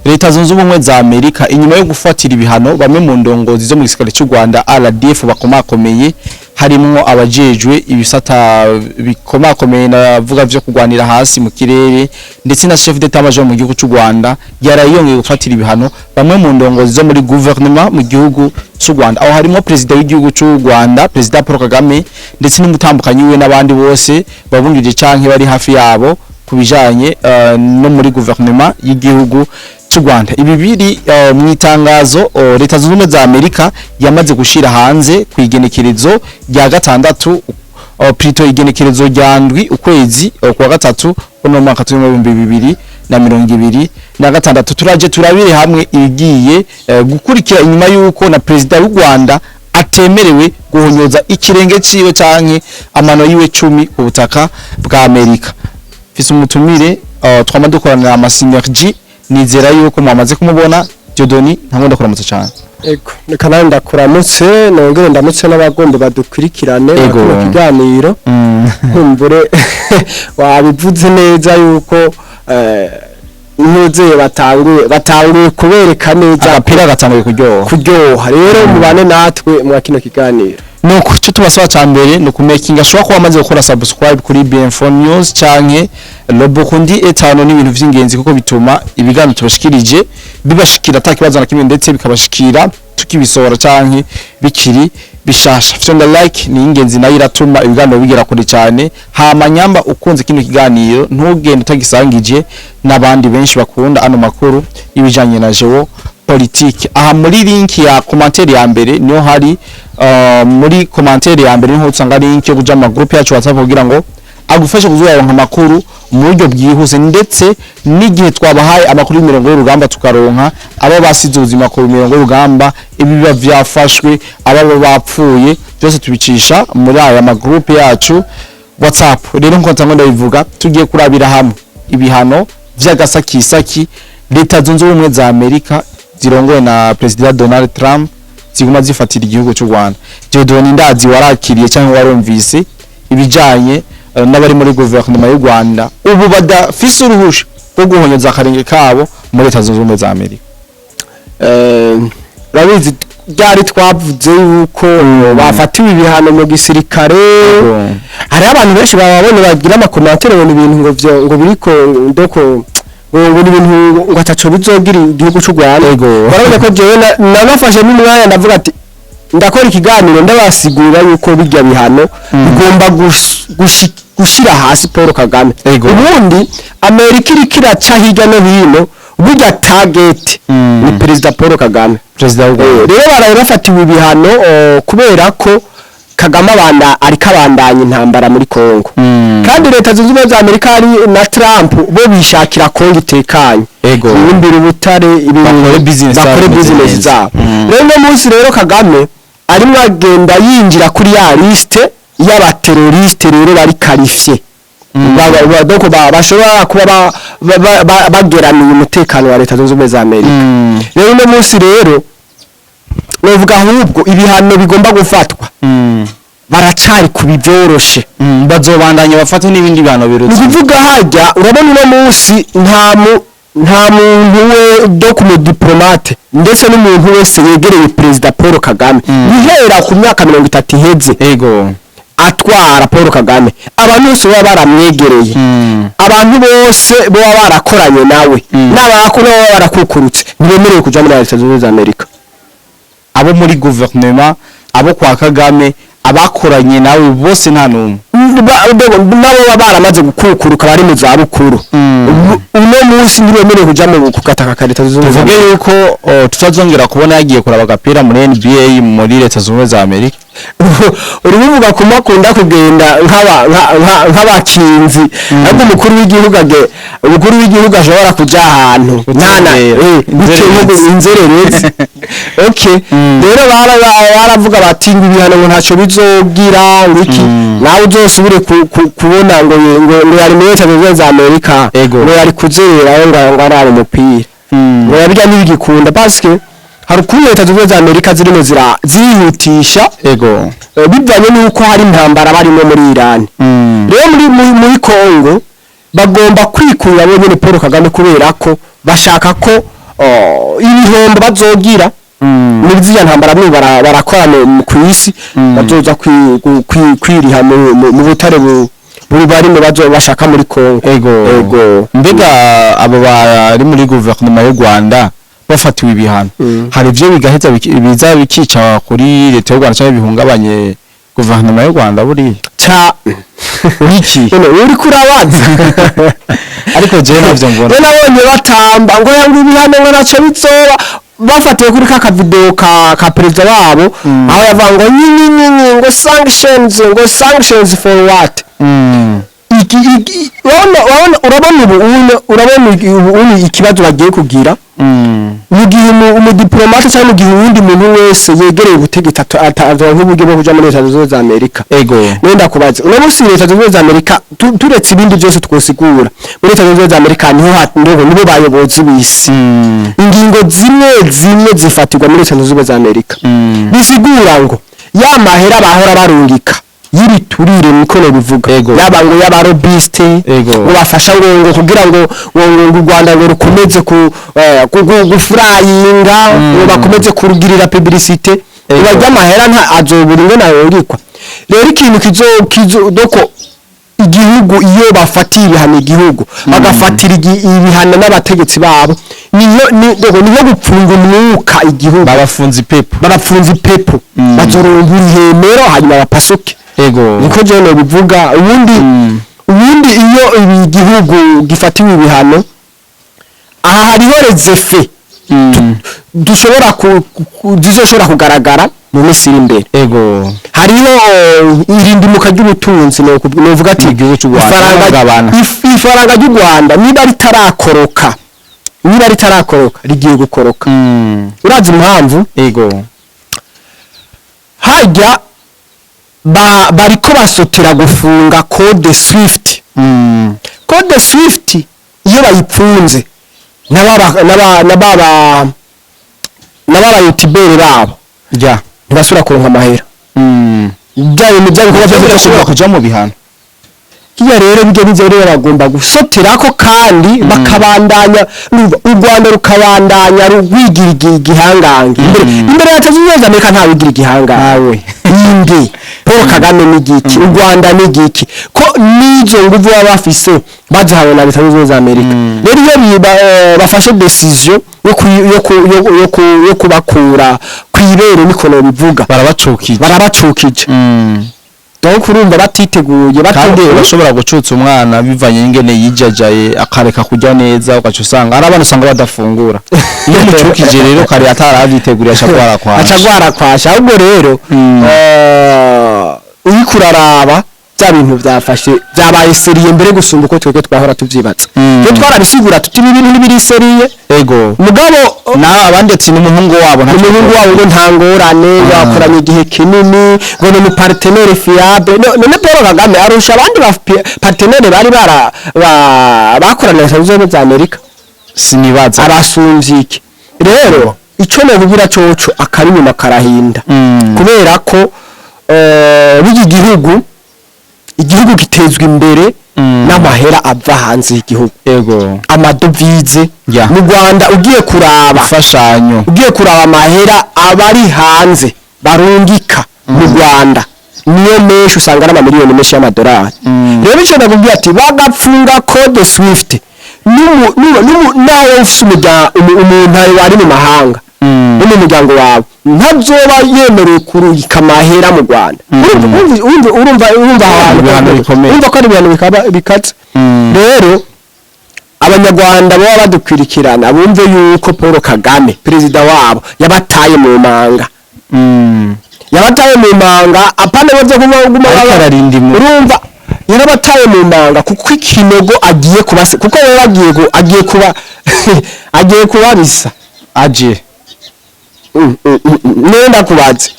Leta zunze ubumwe za Amerika inyuma yo gufatira ibihano bamwe mu ndongozi zo mu gisirikare cy'u Rwanda RDF bakomakomeye harimwo abajejwe ibisata bikomakomeye navuga vyo kugwanira hasi mu kirere ndetse na chef d'état major mu gihugu cy'u Rwanda yarayongeye gufatira ibihano bamwe mu ndongozi zo muri gouvernement mu gihugu cy'u Rwanda aho harimo president w'igihugu cy'u Rwanda president Paul Kagame ndetse n'umutambukanyi we n'abandi bose babungirije canke bari hafi yabo kubijanye no muri gouvernement y'igihugu cy'u Rwanda. Ibi biri mu itangazo Leta zunze ubumwe za Amerika yamaze gushira hanze ku igenekerezo rya gatandatu plutôt igenekerezo rya ndwi ukwezi kwa gatatu no mwaka 2026 turaje turabire hamwe ibigiye gukurikira inyuma yuko na president w'u Rwanda atemerewe guhonyoza ikirenge ciwe canke amano yiwe 10 ku butaka bwa Amerika. Fise umutumire twamadukorana ama synergy nizera yuko mwamaze kumubona Jodoni ntagonda kuramutse cyane. Ego nekana ndakuramutse nongere ndamutse n'abagombe badukurikirane mu kiganiro kumbure wabivuze neza yuko ntuze batanguye kubereka neza apira gatanguye kuryoha rero mubane natwe mu kino kiganiro. Nuko cyo tubasaba cyambere no kumekinga shwa ko wamaze gukora subscribe kuri BM4 News canke Lobokundi etano n'ibintu vy'ingenzi kuko bituma ibiganiro tubashikirije bibashikira atakibazo na kimwe ndetse bikabashikira tukibisohora canke bikiri bishasha. Fyonda like ni ingenzi nayo iratuma ibiganiro bigera kuri cyane hamanyamba ukunze kino kiganiro ntugende utagisangije n'abandi benshi bakunda ano makuru ibijanye na jeo politique. Aha muri link ya commentaire ya mbere niyo hari muri commentaire ya mbere niho usanga link yo kuja mu group yacu WhatsApp kugira ngo agufashe kuzuyaronka amakuru mu buryo bwihuse ndetse n'igihe twabahaye amakuru y'imirongo y'urugamba tukaronka abo basize ubuzima ku mirongo y'urugamba ibiba vyafashwe abo bapfuye byose tubicisha muri aya magroup yacu WhatsApp. Rero nkonta ngo ndabivuga tugiye kurabira hamwe ibihano vy'agasakisaki Leta zunze ubumwe za Amerika zirongoye na President Donald Trump ziguma zifatira igihugu cy'u Rwanda. Jodoni ndazi warakiriye cyangwa warumvise ibijanye n'abari muri gouvernement y'u Rwanda ubu badafise uruhusha rwo guhonyoza akarenge kabo muri Leta zunze ubumwe za Amerika. Rabizi byari twavuze yuko bafatiwe ibihano mu gisirikare hari abantu benshi babone bagira amakomantere ngo ibintu ngo biriko ndoko ngo ibintu ngatacho bizogira igihugu cy'u Rwanda. Barabona ko jewe nanafashe n'umwanya ndavuga ati ndakora ikiganiro ndabasigura yuko bijya bihano bigomba gushira hasi Paul Kagame. Ubundi Amerika irikiraca hirya no hino burya target ni President Paul Kagame. President rero barafatiwe ibihano kubera ko Kagame ariko abandanya intambara muri Kongo. Kandi Leta zunze ubumwe za Amerika ari na Trump bo bishakira Kongo itekanye. Imbere ubutare bakore business zabo. Rero no munsi rero Kagame arimo agenda yinjira kuri ya liste y'abateroriste rero bari qualifié. Donc bashobora kuba bageramiye umutekano wa Leta zunze ubumwe za Amerika. Rero no munsi rero novuga ahubwo ibihano bigomba gufatwa baracari kubivyoroshe bazobandanya bafate n'ibindi bihano birutse. Nivuga hajya urabona no munsi nta muntu we document diplomate ndetse n'umuntu wese yegereye President Paul Kagame bihera ku myaka 30 iheze atwara Paul Kagame abantu bose baba baramwegereye abantu bose baba barakoranye nawe n'abakuru baba barakukurutse nibemerewe kuja muri Leta zunze ubumwe za Amerika. Abo muri gouvernement abo kwa Kagame abakoranye nawe bose nta numwe nabo baramaze gukukuruka bari mu za bukuru uno munsi nibemerewe kuja mu kukataka ka Leta zunze ubumwe. Tuvuge yuko tutazongera kubona yagiye kuraba agapira muri NBA muri Leta zunze ubumwe za Amerika. Urubuga kumakunda kugenda nk'abakinzi ariko umukuru w'igihugu ashobora kuja ahantu nana inzererezi. Okay rero baravuga bati ibihano ngo ntaco bizogira wiki nawe uzosubire kubona ngo yari muri Leta zunze ubumwe za Amerika ngo yari kuzerera ngo ari umupira ngo yabijya n'ibigikunda parce que hari kuri Leta zunze ubumwe za Amerika zirimo zihutisha bivanye nuko hari intambara barimo muri Iran. Rero muri Kongo bagomba kwikura bonyene Paul Kagame kubera ko bashaka ko ibihombo bazogira muri ziriya ntambara bamwe barakorana ku isi bazoza kwiriha mu butare buri barimo bashaka muri Kongo. Ego mbega abo bari muri guverinoma y'u Rwanda bafatiwe ibihano hari ivyo bigaheza biza bikica kuri leta y'u Rwanda cyangwa bihungabanye guverinoma y'u Rwanda buri iki uri kurabaza ariko je navyo mbona nabonye batamba ngo yangu ibihano ngo naco bizoba bafatiye kuri ka video ka president wabo aho yavuga ngo ngo sanctions for what urabona ikibazo bagiye kugira mu gihe umudiplomate cyangwa mu gihe uwundi muntu wese yegereye ubutegetsi ataza nk'uburyo bwo kuja muri Leta Zunze Ubumwe za Amerika. Nenda kubaza uno munsi Leta Zunze Ubumwe za Amerika turetse ibindi byose twosigura muri Leta Zunze Ubumwe za Amerika niho bayobozi bisi ingingo zimwe zifatirwa muri Leta Zunze Ubumwe za Amerika bisigura ngo ya mahera bahora barungika yiriturire mikono bivuga yaba ngo y'abarobiste ngo bafasha ngo kugira ngo u Rwanda ngo rukomeze gufurayinga ngo bakomeze kurugirira publicité bajya mahera nta azobura ngo nayongikwa rero ikintu kizodoko igihugu iyo bafatiye ibihano igihugu bagafatira ibihano n'abategetsi babo niyo gupfunga umwuka igihugu barafunze ipepo bazorongura ihemero hanyuma bapasuke niko je no bivuga ubundi iyo igihugu gifatiwe ibihano aha hariho rezefe dushobora kugaragara mu minsi iri imbere hariho irindimuka ry'ubutunzi novuga ati ifaranga ry'u Rwanda niba ritarakoroka rigiye gukoroka urazi impamvu hajya bariko basotera gufunga code swift iyo bayipfunze n'aba youtubers babo ntibasubira kuronka amahera bashobora kuja mu bihano kiya rero bijya rero bagomba gusoterako kandi bakabandanya u Rwanda rukabandanya rwigira igihangange imbere ya Leta Zunze Ubumwe za Amerika nta wigira igihangange indi Paul Kagame n'igiki u Rwanda n'igiki ko nizo nguvu bafise bazahawe na Leta Zunze Ubumwe za Amerika rero iyo bafashe decision yo kubakura kwibere nikono bivuga barabacukije donc urumva batiteguye kandi bashobora gucutsa umwana bivanye n'ingene yijajaye akareka kujya neza ugaca usanga ari abantu usanga badafungura iyo mucukije rero kare atarabiteguriye acagwara kwasha ahubwo rero uyikuraraba bya bintu byafashe byabaye seriye mbere gusumba uko twebwe twahora tuvyibatse cyo twarabisigura tuti ibintu nibiri seriye mugabo na abandetse n'umuhungu wabo ngo ntangorane bakoranye igihe kinini ngo ni partenaire fiable none Paul Kagame arusha abandi partenaire bari bakorana na Leta Zunze Ubumwe za Amerika sinibaza abasumvyiki rero ico no kugira coco akarinyuma karahinda kubera ko biki igihugu gitezwe imbere n'amahera ava hanze y'igihugu amadovize mu Rwanda ugiye kuraba fashanyo ugiye kuraba amahera abari hanze barungika mu Rwanda niyo menshi usanga ari amamiliyoni menshi y'amadolari rero icyo ndakubwira ati bagapfunga code swift nawe ufite umuntu wari mu mahanga no mu muryango wawe ntazoba yemerewe kurungika amahera mu Rwanda urumva ko ari ibintu bikatse rero abanyarwanda baba badukwirikirana bumve yuko Paul Kagame perezida wabo yabataye mu manga apana bavyo guma urumva yarabataye mu manga kuko ikinogo agiye kubase kuko baba agiye kubabisa nenda kubaza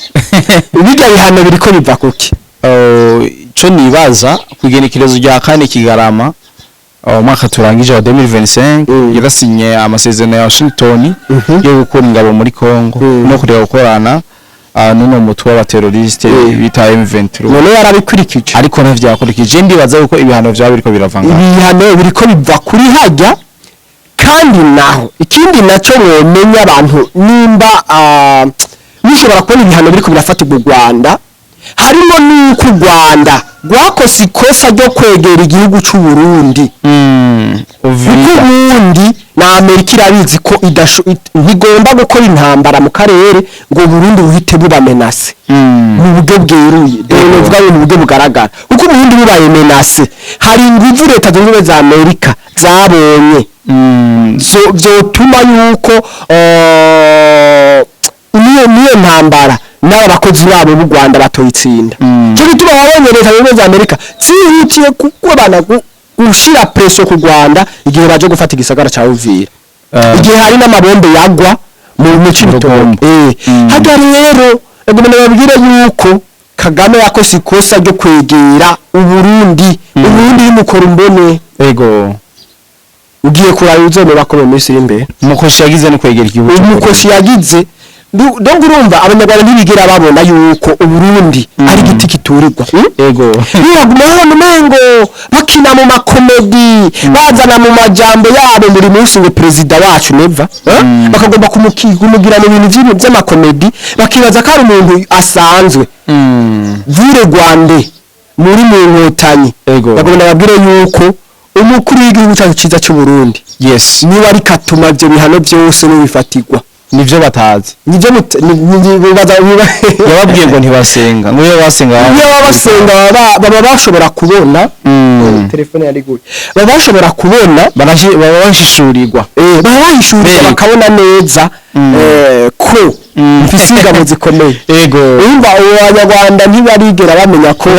bijya bihano biriko biva kuki cyo nibaza kugenekerezo rya kane Kigarama umwaka turangije wa 2025 yarasinye amasezerano ya Washington yo gukora ingabo muri Kongo no kureba gukorana nuno mutwe w'abateroriste bita M23 none yarabikurikije ariko ntavyakurikije ndibaza yuko ibihano byabo biriko biravanga ibihano biriko biva kuri hajya kandi naho ikindi naco mwomenya abantu nimba nishobora kubona ibihano biriko birafatirwa u Rwanda harimo n'uko u Rwanda rwakoze ikosa ryo kwegera igihugu c'u Burundi kuko ubundi na Amerika irabizi ko ntigomba gukora intambara mu karere ngo Burundi buhite buba menace mu buryo bweruye dore vuga mu buryo bugaragara kuko Burundi bubaye menace hari inguvu leta zunze ubumwe za Amerika zabonye vyotuma yuko niyo ntambara n'abakozi babo b'u Rwanda batoyitsinda cyo gituma babonye leta zunze ubumwe za Amerika zihutiye kukorana gushira presso ku Rwanda igihe baje gufata igisagara ca Uvira igihe hari n'amabombe yagwa mu mici bitombo haga rero egomene babwire yuko Kagame yakoze ikosa ryo kwegera Uburundi y'umukora mbone ego ugiye kuraba uzomera ko mu minsi imbere umukoshi yagize no kwegera igihugu umukoshi yagize donc urumva abanyarwanda ntibigira babona yuko Uburundi ari giti kiturirwa ego biraguma mengo bakina mu makomedi bazana mu majambo yabo muri munsi ngo president wacu neva bakagomba kumugira mu bintu by'amakomedi bakibaza ko ari umuntu asanzwe vure Rwande muri mu nkotanyi bagomba babwire yuko umukuru w'igihugu cyacu ciza cy'u Burundi yes niwe ari katuma byo bihano byose n'ubifatirwa nivyo batazi nivyo yababwiye ngo ntibasenga ngo iyo basenga baba bashobora kubona telefone yari guye baba bashobora kubona babashishurirwa baba bahishurirwa bakabona neza ko mfise ingabo zikomeye ego umva abanyarwanda ntibarigera bamenya ko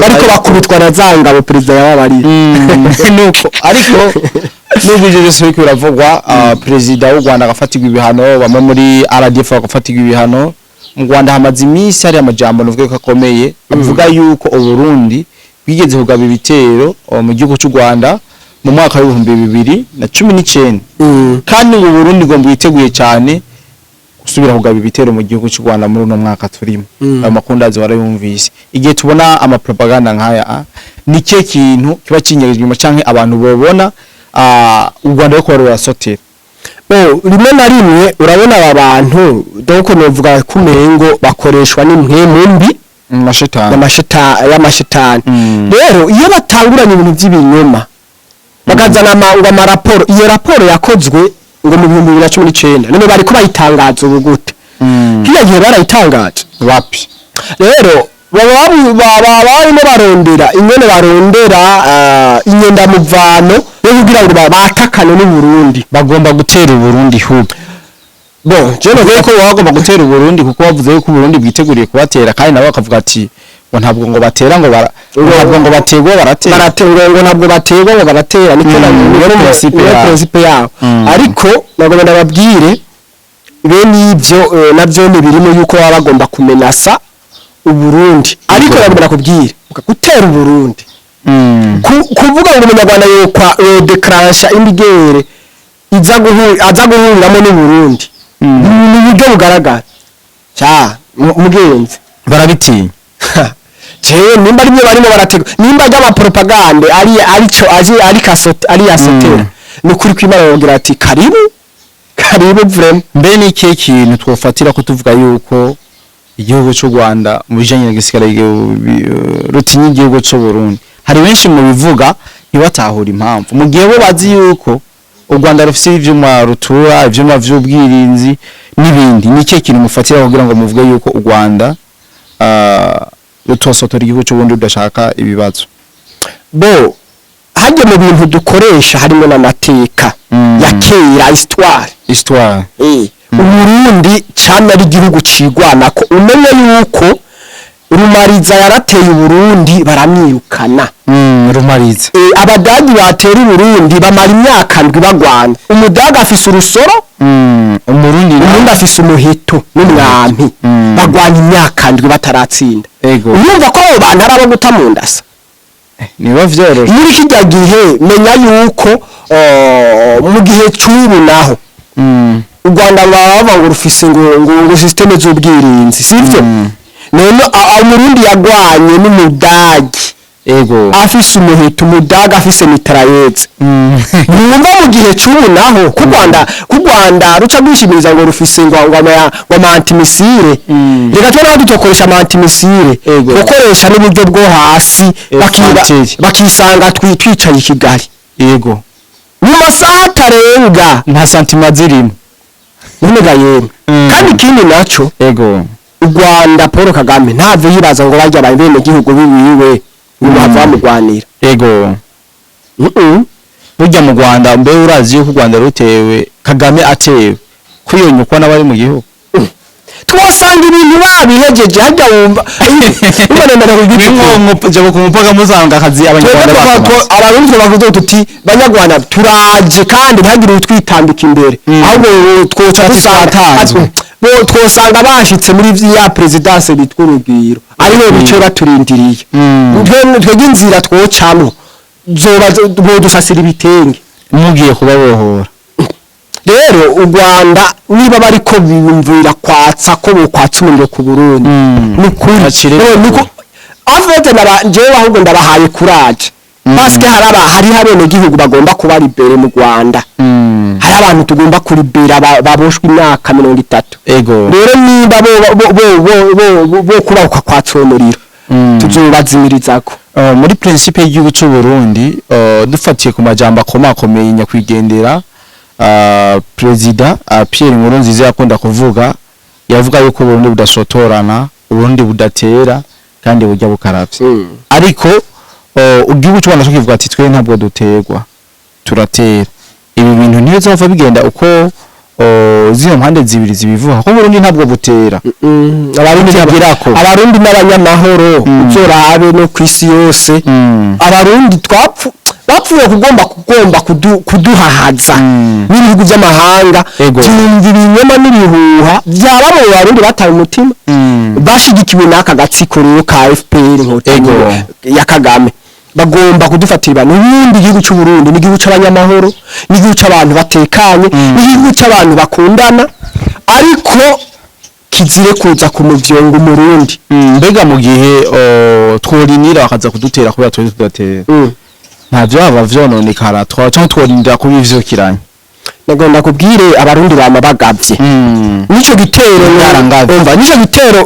bariko bakubitwa na zangabo president yababarira nuko ariko nubwo ivyo byose biriko biravugwa president w'u Rwanda agafatirwa ibihano bamwe muri RDF bagafatirwa ibihano mu Rwanda hamaze iminsi hari amajambo nuvuga ko akomeye avuga yuko Uburundi bwigeze kugaba ibitero mu gihugu cy'u Rwanda mu mwaka wa 2019 kandi u Burundi ngo bwiteguye cyane gusubira kugaba ibitero mu gihugu cy'u Rwanda muri no mwaka turimo amakundazi warayumvise igihe tubona ama propaganda nkaya nike kintu kiba kinyegeje canke abantu bobona u Rwanda rwo rurasotera rimwe na rimwe urabona aba bantu donc novuga kumengo bakoreshwa n'impwemu mbi y'amashitani rero iyo batanguranye ibintu by'ibinyoma bakazana amaraporo iyo raporo yakozwe ngo mu 2019 none bari ko bayitangaza ubu gute kiya gihe barayitangaje wapi rero barimo barondera ingene barondera inyenda muvano yo kugira ngo batakane n'u Burundi bagomba gutera u Burundi hub je no ko bagomba gutera u Burundi kuko bavuze yuko u Burundi bwiteguriye kubatera kandi nabo bakavuga ati ngo ntabwo ngo batera ngo ntabwo ngo bategwa baratera ngo ntabwo bategwa ngo baratera niko na principe yabo ariko bagomba babwire bene ivyo navyo ni birimo yuko baba bagomba kumenasa u Burundi ariko bagomba kubwira gutera u Burundi kuvuga ngo umunyarwanda yokwa declaration indigere aza guhuramo n'u Burundi ni buryo bugaragara mugenzi barabitinya jewe nimba rimwe barimo baratega nimba ry'ama propaganda ari asotera ni kuri kwimana yongera ati karibu vraiment mbe ni ikihe kintu twofatira ko tuvuga yuko igihugu cy'u Rwanda mu bijanye na gisirikare rutinya igihugu cy'u Burundi hari benshi mu bivuga ntibatahura impamvu mu gihe bo bazi yuko u Rwanda rufite ivyuma rutura ivyuma vy'ubwirinzi n'ibindi ni ikihe kintu mufatira kugira ngo muvuge yuko u Rwanda rutosotora igihugu cy'u Burundi rudashaka ibibazo bo hajye mu bintu dukoresha harimo n'amateka ya kera histoire Uburundi cyane ari igihugu cigwana ko umenye yuko Rumariza yarateye Uburundi baramwirukana Rumariza abadagi batera Uburundi bamara imyaka ndwi bagwana umudaga afise urusoro umurundi afise umuheto n'umwami bagwana imyaka ndwi bataratsinda urumva ko abo bantu arabo guta mu ndasa niba vyoroje muri kijya gihe menya yuko mu gihe cy'ubu naho u Rwanda baba ngo rufise ngo systeme z'ubwirinzi sivyo none umurundi yagwanye n'umudagi ego afise umuheto umudaga afise mitraillette numva mu gihe cy'ubu naho ku Rwanda ruca rwishimiriza ngo rufise ngo antimisire reka twe naho dutokoresha antimisire gukoresha n'uburyo bwo hasi bakisanga twicaye i Kigali ego mu masaha atarenga nta santima zirimo none gayeme kandi ikindi naco ego u Rwanda Paul Kagame ntave yibaza ngo bajya bene gihugu biwiwe bava mu Rwanira ego burya mu Rwanda mbe urazi yuko u Rwanda rutewe Kagame atewe kwiyonyukwa n'abari mu gihugu twasanga ibintu babihejeje hajya wumva ubonana ku mupaka muzanga akazi abanyarwanda abarundi bavuze tuti banyarwanda turaje kandi ntagire utwitambika imbere ahubwo twoca twosanga bashitse muri ya presidence bitwa urugwiro ariho bice baturindiriye twege inzira twocamwo zoba dusasira ibitenge mugiye kubabohora rero u Rwanda niba bariko biyumvira kwatsa ko bokwatsa umuriro ku Burundi nukuri niko afete jewe ahubwo ndabahaye courage paske hari habene gihugu bagomba kuba libere mu Rwanda hari abantu tugomba kuribera baboshwe imyaka 30 ego rero niba bo kuba kwatsa umuriro tuzobazimirizako muri principe y'igihugu cy'u Burundi dufatiye ku majambo akomakomeye nyakwigendera President Pierre Nkurunziza yakunda kuvuga yavuga yuko Burundi budasotorana Burundi budatera kandi bujya bukaravye ariko ugihugu cy'Rwanda cyo kivuga ati twe ntabwo dutegwa turatera ibi bintu niyo zava bigenda uko zino mpande zibiri zibivuga ko Burundi ntabwo butera abarundi n'abanyamahoro uzorabe no kwisi yose abarundi bapfuye kugomba kuduhahaza n'ibihugu by'amahanga byumva ibinyoma n'ibihuha byaba mu barundi bataye umutima bashigikiwe n'aka gatsiko rero ka FPR inkotanyi ya Kagame bagomba kudufatira n'ibindi gihugu cy'u Burundi n'igihugu cy'abanyamahoro n'igihugu cy'abantu batekanye n'igihugu cy'abantu bakundana ariko kizire kuza kumuvyonga umurundi mbega mu gihe tworinira bakaza kudutera kubera twe tudatera ntavyo bava vyononekara tworinda kubivyukiranya nagomba kubwire abarundi bama bagavye nico gitero umva nico gitero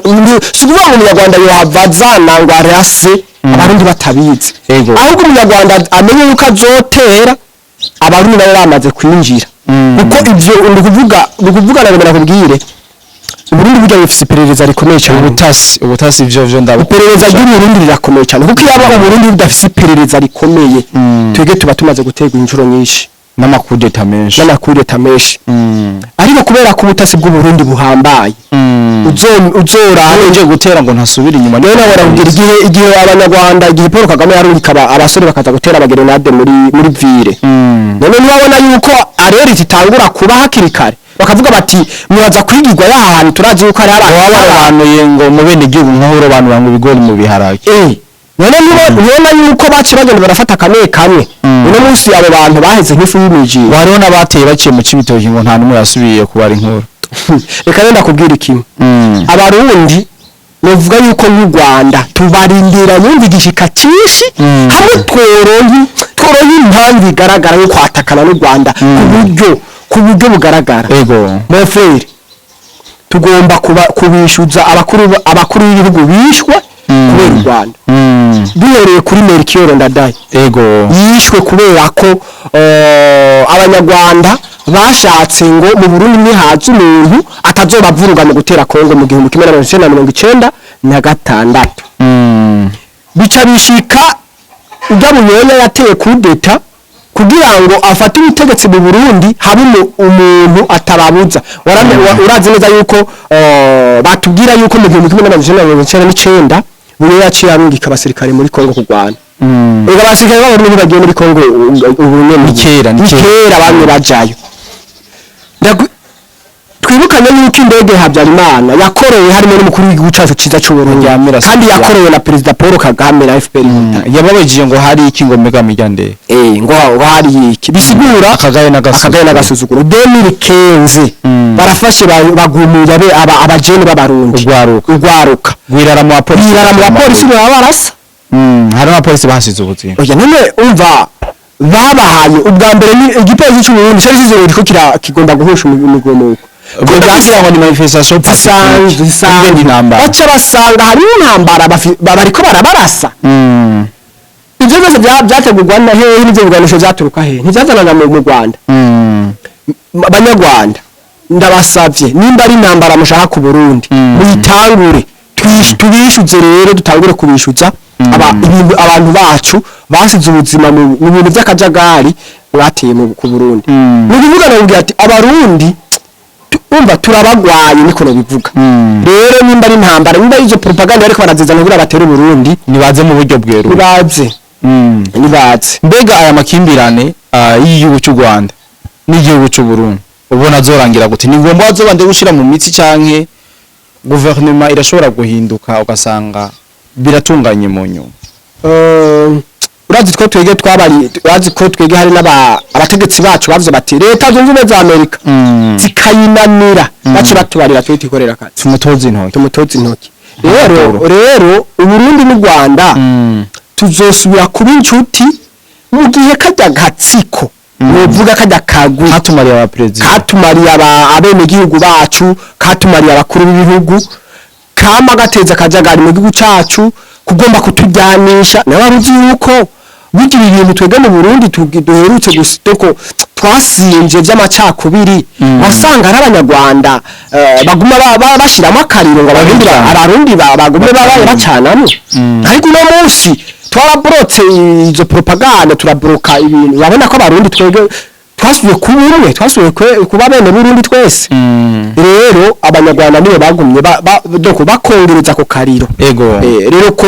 sikuvuga ngo umunyarwanda yohavazana ngo arase abarundi batabizi ahubwo umunyarwanda amenye yuko azotera abarundi nabo bamaze kwinjira kuko ivyo ndikuvuga nagomba kubwire Uburundi burya bufise iperereza rikomeye cyane ubutasi ivyo ndabo iperereza ry'Uburundi rirakomeye cyane kuko yaba Uburundi budafise iperereza rikomeye twege tuba tumaze guterwa injuro nyinshi n'amakudeta menshi ariko kubera ko ubutasi bw'Uburundi buhambaye uzoraje gutera ngo ntasubira inyuma rero baravugira igihe abanyarwanda igihe Paul Kagame yarungika abasore bakaza gutera abagerenade muri ville none niwabona yuko areri zitangura kuba hakiri kare bakavuga bati muraza kwigirwa yahantu turazi yuko ari abantu yengo mu bene gihugu nk'ahoro abantu banga ibigori mu biharage none nibona yuko baci bagenda barafata kamwe uno munsi abo bantu baheze nk'ifu y'imiji hariho n'abateye baciye mu cibitoki ngo nta numwe yasubiye kubara inkuru reka nenda kubwira kimwe abarundi novuga yuko n'u Rwanda tubarindira nyumva igishika cyinshi hamwe tworonyi impamvu igaragara yuko atakana n'u Rwanda ku buryo bugaragara mon frère tugomba kubishuza abakuru b'ibihugu bishwe kubera u Rwanda duhereye kuri Melchior Ndadaye yishwe kubera ko abanyarwanda bashatse ngo mu Burundi nihaza umuntu atazobavuruga mu gutera Kongo mu 1996 bica bishika ujya Bunyenya yateye kudeta kugira ngo afate ubutegetsi mu Burundi habe umuntu atababuza urazi neza yuko batubwira yuko mu 1999 Bunyenya yaciye arungika abasirikare muri Kongo kurwana ega abasirikare b'Abarundi bagiye muri Kongo ubunyene kera bamwe bajayo twibukanye yuko indege Habyarimana yakorowe harimo n'umukuru w'igihugu cyacu ciza cy'u Burundi kandi yakorowe na President Paul Kagame na FPR yababajiye ngo hari iki ngo mega mijyande ngo hari iki bisigura akagaye n'agasuzuguro 2015 barafashe bagumuye abajene b'Abarundi ugwaruka gwirara mu polisi barasa hari abapolisi bahasize ubuzima oya none umva babahaye ubwa mbere ni igipolisi cy'u Burundi cyari kizeye ko kigomba guhusha imigomo ubwo byashyira ngo ni manifestation zisanzwe baca basanga hari intambara bariko barabarasa ibyo byose byategurwa na hehe n'ibyo biganisho byaturuka hehe ntibyazanaga mu Rwanda abanyarwanda ndabasavye nimba ari intambara mushaka ku Burundi muyitangure tubishuze rero dutangure kubishuza abantu bacu basize ubuzima mu bintu by'akajagari bateye ku Burundi ni kuvuga navuga ati abarundi umva turabagwaye niko no bivuga rero nimba ari intambara nimba izo propaganda ariko barazizana kugira batera Burundi nibaze mu buryo bwero nibaze mbega aya makimbirane y'igihugu cy'u Rwanda n'igihugu cy'u Burundi ubona zorangira gute ni ngombwa azobande gushira mu mitsi canke guverinoma irashobora guhinduka ugasanga biratunganye mu nyuma urazi ko twege hari abategetsi bacu bavuze bati leta zunze ubumwe za Amerika zikayinanira bace batubarira twitikorera kazi tumutoza intoki rero Uburundi n'u Rwanda tuzosubira kuba inshuti mu gihe kajya gatsiko nuvuga kajya kagwe katumariye aba president katumariye abene gihugu bacu katumariye abakuru b'ibihugu kama gateza kajagari mu gihugu cacu kugomba kutujyanisha nabaruzi yuko bigira ibintu twege mu Burundi duherutse gusitoko twasinje by'amacakubiri wasanga ari abanyarwanda baguma bashiramo akariro ngo abarundi bagume bacanamo ariko no munsi twarabrotse izo propaganda turabroka ibintu babona ko abarundi twege twasubiye kubumwe twasubiye kuba bene Burundi twese rero abanyarwanda nibo bagumye bakongereza ko kariro rero ko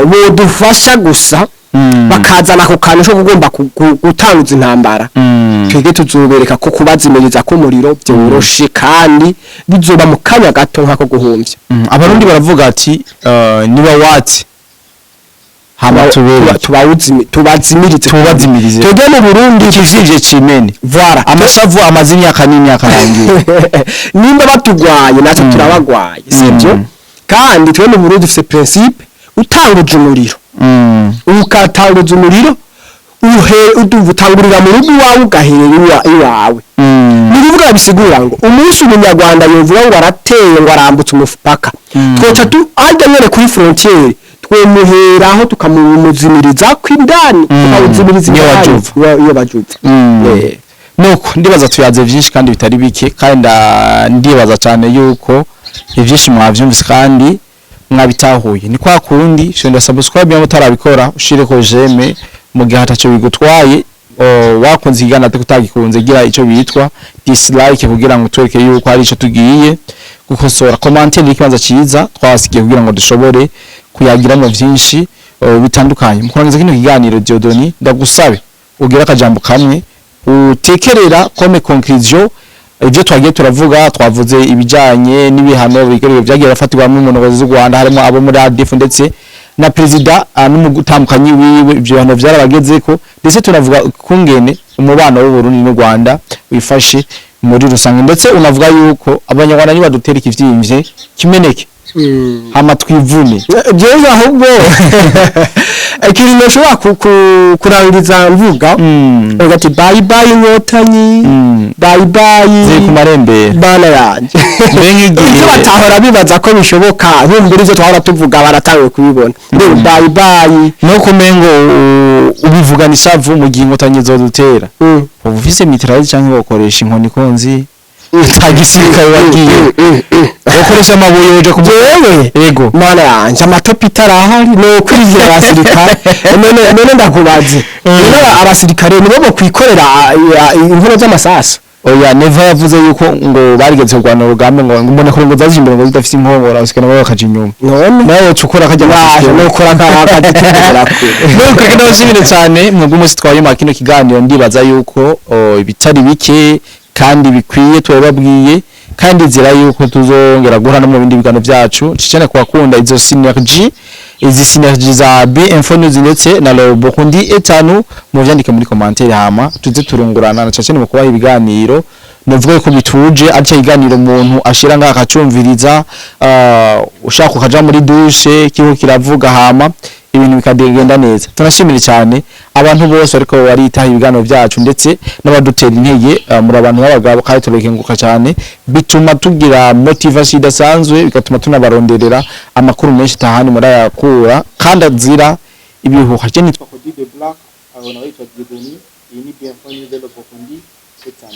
bodufasha gusa bakazana ko kantu cyo kugomba gutanguza intambara twege tuzobereka ko kubazimiriza ko umuriro byoroshe kandi bizoba mu kanya gato nkako guhumvya abarundi baravuga ati niba watsi hama tubazimirize twege mu Burundi kizije cimene voilà amashavu amazi imyaka n'imyaka rangiye nimba batugwaye natwe turabagwaye sibyo kandi twe mu Burundi dufite principe utanguje umuriro ukatanguza umuriro utangurira mu rugo wawe ugaherera iwawe nibivuga bisigura ngo umunsi umunyarwanda yovuga ngo arateye ngo arambutse umupaka twoca ajya nyere kuri frontiere twemuheraho tukamumuzimiriza kw'indani tukawuzimiriza iyo bajuva nuko ndibaza tuyaze vyinshi kandi bitari bike kandi ndibaza cyane yuko ivyinshi mwavyumvise kandi mwabitahuye ni kwa kundi shenda subscribe yamo tarabikora ushire ko jeme mu gihe hatacho bigutwaye wakunze igana atagikunze gira ico bitwa dislike kugira ngo twereke yuko ari ico tugiye gukosora commentaire n'ikibanza ciza twasigiye kugira ngo dushobore kuyagiramo vyinshi bitandukanye mukurangiza kino kiganiro Diodoni ndagusabe ugira akajambo kamwe utekerera comme conclusion ibyo twagiye turavuga twavuze ibijanye n'ibihano bigereye byagiye bafatirwa mu munogozi z'u Rwanda harimo abo muri ADF ndetse na president n'umutambukanyi wiwe ibyo bihano byarabagezeko ndetse tunavuga kungene umubano w'u Burundi n'u Rwanda wifashe muri rusange ndetse unavuga yuko abanyarwanda niba dutera ikivyimvye kimeneke hama twivune jewe ahubwo akiri nashobora kurangiriza mvuga ugati bye bye nyotanyi bye bye ziri ku marembera bana yanje bengigiye batahora bibaza ko bishoboka nkumbura ivyo twahora tuvuga baratangiye kubibona bye bye no kumengo ubivugana isavu mu gihe inkotanyi zodutera ubufise mitraille canke bakoresha inkoni konzi tagisirikare wagiye ukoresha amabuye uje kujewe yego mana yanje amatopita arahari no kwigira abasirikare none ndakubaze abasirikare nibo bo kwikorera inkono z'amasasu oya neva yavuze yuko ngo barigeze kurwana urugambe ngo mbone ko ngo zazimbere ngo zidafite inkongora usikana baba kaje inyuma none nayo cukura kajya no ukora akagitegera no kuri ndashimire cyane mwebwe umunsi twaye makino kiganiro ndibaza yuko ibitari bike kandi bikwiye twebabwiye kandi zira yuko tuzongera guhana mu bindi bigano byacu cicane kwakunda izo synergy za BF News ndetse na UBURUNDI 5 mu vyandike muri commentaire hama tuze turungurana na cacene mu kubaha ibiganiro novuga ko bituje aca iganira umuntu ashira nga akacumviriza ushaka ukaja muri douche kiho kiravuga hama ibintu bikagenda neza. Tunashimira cyane abantu bose ariko baritaha ibiganiro byacu ndetse n'abadutera intege muri abantu b'abagabo kandi turekenguka cyane bituma tugira motivation idasanzwe bigatuma tunabaronderera amakuru menshi tahani muri yakura kandi azira ibihuha. Nitwa Kodi de Black, abona witwa Gidoni, iyi ni Bienvenue de l'Oburundi, c'est ça.